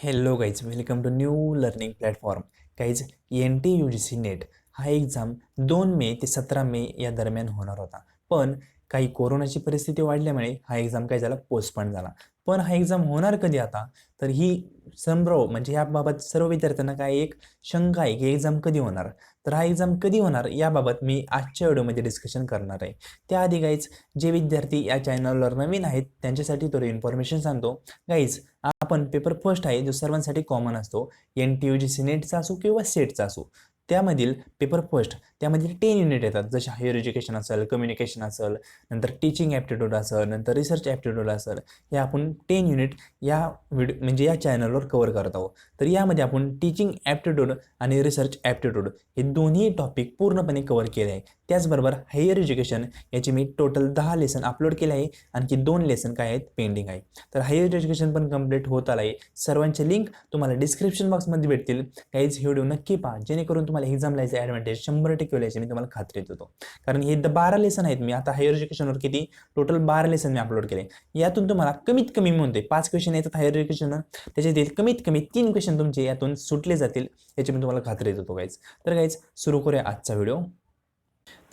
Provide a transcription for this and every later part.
Hello guys, welcome to new learning platform. Guys, NTA UGC NET हा exam 2 May ते 17 मे या दरम्यान होणार होता. पण काही कोरोनाची परिस्थिती वाढल्यामुळे हा एक्झाम काय झाला, पोस्टपोन झाला. पण हा एक्झाम होणार कधी आता, तर ही संभ्रम म्हणजे याबाबत सर्व विद्यार्थ्यांना काय एक शंका आहे की एक्झाम कधी होणार. तर हा एक्झाम कधी होणार याबाबत मी आजच्या व्हिडिओमध्ये डिस्कशन करणार आहे. त्याआधी गाईज, जे विद्यार्थी या चॅनलवर नवीन आहेत त्यांच्यासाठी थोडी इन्फॉर्मेशन सांगतो. गाईज, आपण पेपर फर्स्ट आहे जो सर्वांसाठी कॉमन असतो. NTA UGC नेटचा असो किंवा सेटचा असो, त्यामधील पेपर फर्स्ट त्यामध्ये 10 युनिट येतात. जसे हायर एज्युकेशन असेल, कम्युनिकेशन असेल, नंतर टीचिंग ॲप्टिट्यूड असेल, नंतर रिसर्च ॲप्टिट्यूड असेल. हे आपण 10 युनिट या व्हिडिओ म्हणजे या चॅनलवर कव्हर करत आहोत. तर यामध्ये आपण टीचिंग ॲप्टिट्यूड आणि रिसर्च ॲप्टिट्यूड हे दोन्ही टॉपिक पूर्णपणे कव्हर केले आहे. त्याचबरोबर हायर एज्युकेशन याचे मी टोटल 10 लेसन अपलोड केले आहे. आणखी 2 लेसन काय आहेत, पेंडिंग आहे. तर हायर एज्युकेशन पण कंप्लीट होत आलं आहे. सर्वांचे लिंक तुम्हाला डिस्क्रिप्शन बॉक्समध्ये भेटतील. काहीच व्हिडिओ नक्की पहा, जेणेकरून तुम्हाला एक्झामला याचे ॲडव्हान्टेज 100% याची मी तुम्हाला खात्री देतो. कारण हे 12 लेसन आहेत. मी आता हायर एज्युकेशनवर किती टोटल 12 लेसन मी अपलोड केले. यातून तुम्हाला कमीत कमी म्हणते 5 क्वेश्चन येतात हायर एज्युकेशन, त्याच्यातील कमीत कमी 3 क्वेश्चन तुमचे यातून सुटले जातील याची मी तुम्हाला खात्री देतो गाईज. तर गाईज, सुरू करूया आजचा व्हिडिओ.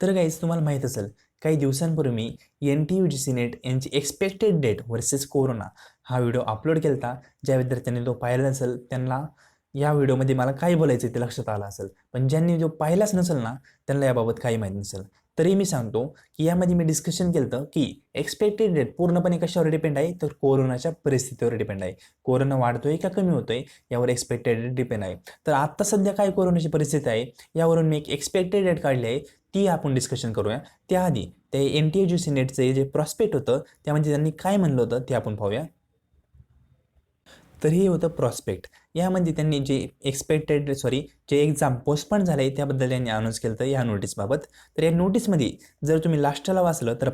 तर गाईज, तुम्हाला माहीत असेल काही दिवसांपूर्वी मी NTA UGC नेट यांची एक्सपेक्टेड डेट वर्सेस कोरोना हा व्हिडिओ अपलोड केला होता. ज्या विद्यार्थ्यांनी तो पाहिला नसेल त्यांना या व्हिडिओमध्ये मला काय बोलायचं ते लक्षात आलं असेल, पण ज्यांनी जो पाहिलाच नसेल ना त्यांना याबाबत काही माहीत नसेल. तरी मी सांगतो की यामध्ये मी डिस्कशन केलं होतं की एक्सपेक्टेड डेट पूर्णपणे कशावर डिपेंड आहे, तर कोरोनाच्या परिस्थितीवर डिपेंड आहे. कोरोना वाढतोय का कमी होतोय यावर एक्सपेक्टेड डेट डिपेंड आहे. तर आत्ता सध्या काय कोरोनाची परिस्थिती आहे यावरून मी एक एक्सपेक्टेड डेट काढली आहे, ती आपण डिस्कशन करूया. त्याआधी ते NTA UGC नेटचे जे प्रॉस्पेक्ट होतं त्यामध्ये त्यांनी काय म्हणलं होतं ते आपण पाहूया. तर हे होतं प्रॉस्पेक्ट. यामध्ये त्यांनी जे एक्झाम पोस्टपोन झाले त्याबद्दल त्यांनी अनाऊन्स केलं होतं या नोटीसबाबत. तर या नोटीसमध्ये जर तुम्ही लास्टला वाचलं तर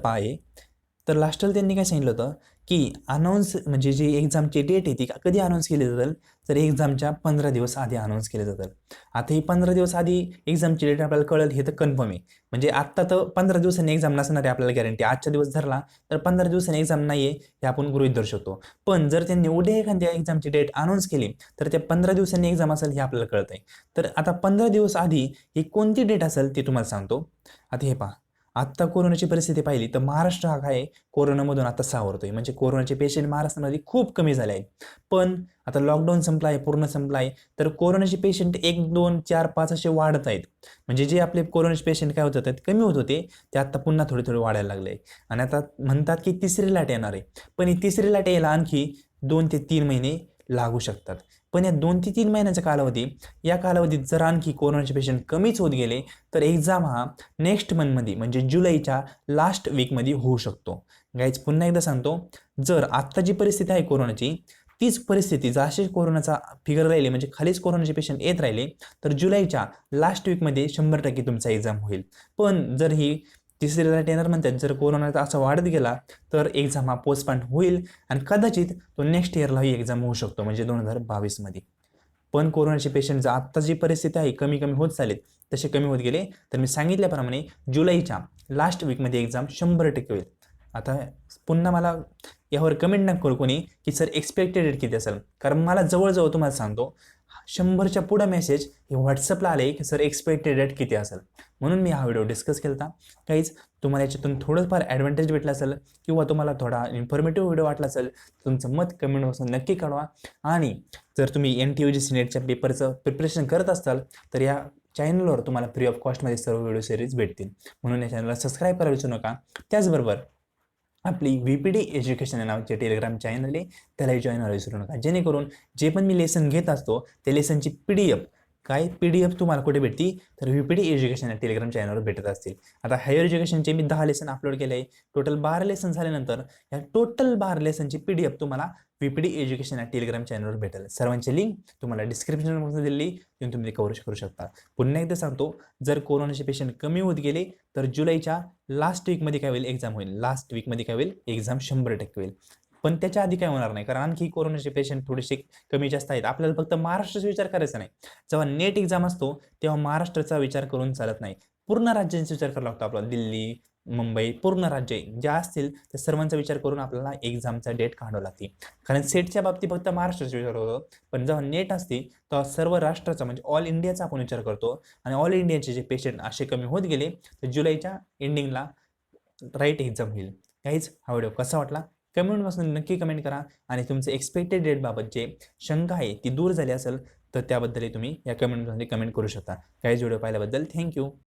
तर लास्टला त्यांनी काय सांगितलं होतं की अनाऊन्स म्हणजे जी एक्झामची डेट आहे ती कधी अनाऊन्स केली जाईल, तर एक्झामच्या 15 दिवस आधी अनाऊन्स केली जातील. आता ही 15 दिवस आधी एक्झामची डेट आपल्याला कळेल हे तर कन्फर्म आहे. म्हणजे आत्ता तर 15 दिवसांनी एक्झाम नसणार आहे आपल्याला गॅरंटी. आजच्या दिवस धरला तर 15 दिवसांनी एक्झाम नाही आहे हे आपण गृहीत धरू शकतो. पण जर त्यांनी उद्या एखाद्या एक्झामची डेट अनाऊन्स केली तर त्या 15 दिवसांनी एक्झाम असेल हे आपल्याला कळत आहे. तर आता 15 दिवस आधी ही कोणती डेट असेल ते तुम्हाला सांगतो. आता हे पहा, आत्ता कोरोनाची परिस्थिती पाहिली तर महाराष्ट्र हा काय कोरोनामधून आता सावरतोय. म्हणजे कोरोनाचे पेशंट महाराष्ट्रामध्ये खूप कमी झाले आहेत. पण आता लॉकडाऊन संपला आहे, पूर्ण संपला आहे, तर कोरोनाचे पेशंट 1, 2, 4, 5 असे वाढत आहेत. म्हणजे जे आपले कोरोनाचे पेशंट काय होत आहेत कमी होत होते ते आता पुन्हा थोडे थोडे वाढायला लागले. आणि आता म्हणतात की तिसरी लाट येणार आहे. पण ही तिसरी लाट यायला आणखी 2 ते 3 महिने लागू शकतात. पण या 2 ते 3 महिन्याचा कालावधी, या कालावधीत जर आणखी कोरोनाचे पेशंट कमीच होत गेले तर एक्झाम हा नेक्स्ट मंथमध्ये म्हणजे जुलैच्या लास्ट वीकमध्ये होऊ शकतो. गाईज, पुन्हा एकदा सांगतो, जर आत्ता जी परिस्थिती आहे कोरोनाची तीच परिस्थिती जर असे कोरोनाचा फिगर राहिले म्हणजे खालीच कोरोनाचे पेशंट येत राहिले तर जुलैच्या लास्ट वीकमध्ये 100% तुमचा एक्झाम होईल. पण जर ही तिसरी लाट येणार म्हणतात, जर कोरोनाचा असा वाढत गेला तर एक्झाम हा पोस्टपोन होईल आणि कदाचित तो नेक्स्ट इयरला ही एक्झाम होऊ शकतो म्हणजे 2022 मध्ये. पण कोरोनाचे पेशंट जर आत्ता जी परिस्थिती आहे कमी कमी होत चालेल तसे कमी होत गेले तर मी सांगितल्याप्रमाणे जुलैच्या लास्ट वीकमध्ये एक्झाम 100% होईल. आता पुन्हा मला यावर कमेंट नका करू कोणी की सर एक्सपेक्टेड डेट किती असेल, कारण मला जवळजवळ तुम्हाला सांगतो 100च्या पुढे मेसेज हे व्हॉट्सअपला आले की सर एक्सपेक्टेड डेट किती असेल. म्हणून मी हा व्हिडिओ डिस्कस केला होता. काहीच तुम्हाला याच्यातून थोडंफार ॲडव्हान्टेज भेटला असेल किंवा तुम्हाला थोडा इन्फॉर्मेटिव्ह व्हिडिओ वाटला असेल तुमचं मत कमेंट बॉक्समध्ये नक्की कळवा. आणि जर तुम्ही NTA UGC नेटच्या पेपरचं प्रिपरेशन करत असाल तर या चॅनलवर तुम्हाला फ्री ऑफ कॉस्टमध्ये सर्व व्हिडिओ सिरीज भेटतील. म्हणून या चॅनलला सबस्क्राईब करायला विसरू नका. त्याचबरोबर आपली VPD एज्युकेशन नावाचे टेलिग्राम चॅनल आहे त्यालाही जॉईन व्हायला विसरू नका, जेणेकरून जे पण मी लेसन घेत असतो ते लेसनची PDF तुम्हाला कुठे भेटती, तर VPD एज्युकेशन या टेलिग्राम चॅनलवर भेटत असतील. आता हायर एज्युकेशनचे मी 10 लेसन अपलोड केले आहे. टोटल 12 लेसन झाल्यानंतर या टोटल 12 लेसनची PDF तुम्हाला VPD एज्युकेशन या टेलिग्राम चॅनलवर भेटेल. सर्वांची लिंक तुम्हाला डिस्क्रिप्शन बॉक्समध्ये दिली, तिथून तुम्ही कव्हर करू शकता. पुन्हा एकदा सांगतो, जर कोरोनाचे पेशंट कमी होत गेले तर जुलैच्या लास्ट वीकमध्ये काय होईल, एक्झाम होईल. लास्ट वीकमध्ये काय होईल, एक्झाम 100% होईल. पण त्याच्या आधी काय होणार नाही, कारण आणखी कोरोनाचे पेशंट थोडेसे कमी जास्त आहेत. आपल्याला फक्त महाराष्ट्राचा विचार करायचा नाही. जेव्हा नेट एक्झाम असतो तेव्हा महाराष्ट्राचा विचार करून चालत नाही, पूर्ण राज्यांचा विचार करावा लागतो आपल्याला. दिल्ली, मुंबई पूर्ण राज्य ज्या असतील त्या सर्वांचा विचार करून आपल्याला एक्झामचा डेट काढावं लागते. कारण सेटच्या बाबतीत फक्त महाराष्ट्राचा विचार होतो, पण जेव्हा नेट असते तेव्हा सर्व राष्ट्राचा म्हणजे ऑल इंडियाचा आपण विचार करतो. आणि ऑल इंडियाचे जे पेशंट असे कमी होत गेले तर जुलैच्या एंडिंगला राईट एक्झाम होईल. काहीच हा व्हिडिओ कसा वाटला कमेंटपासून नक्की कमेंट करा. आणि तुमचे एक्सपेक्टेड डेटबाबत जे शंका आहे ती दूर झाली असेल तर त्याबद्दलही तुम्ही या कमेंटमध्ये कमेंट करू शकता. काहीच व्हिडिओ पाहिल्याबद्दल थँक्यू.